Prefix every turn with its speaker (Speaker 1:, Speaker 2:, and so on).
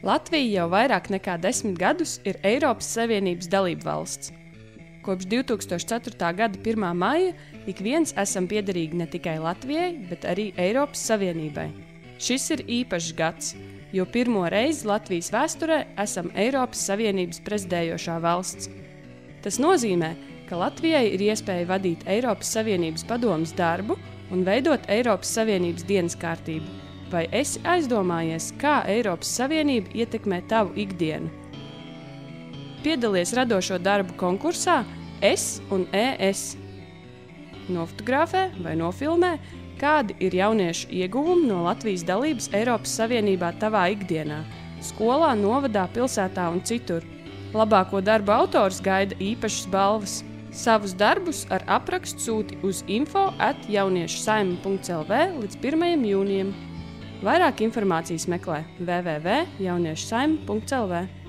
Speaker 1: Latvija jau vairāk nekā 10 gadus ir Eiropas Savienības dalībvalsts. Kopš 2004. gada 1. maija ik viens esam piederīgi ne tikai Latvijai, bet arī Eiropas Savienībai. Šis ir īpašs gads, jo pirmo reizi Latvijas vēsturē esam Eiropas Savienības prezidējošā valsts. Tas nozīmē, ka Latvijai ir iespēja vadīt Eiropas Savienības padomes darbu un veidot Eiropas Savienības dienas kārtību. Vai esi aizdomājies, kā Eiropas Savienība ietekmē tavu ikdienu? Piedalies radošo darbu konkursā Es un ES. Nofotografē vai nofilmē, kādi ir jauniešu ieguvumi no Latvijas dalības Eiropas Savienībā tavā ikdienā, skolā, novadā, pilsētā un citur. Labāko darbu autors gaida īpašas balvas. Savus darbus ar aprakstu sūti uz info@jauniešusaime.lv līdz 1. jūnijam. Vairāk informācijas meklē www.jauniešusaime.lv.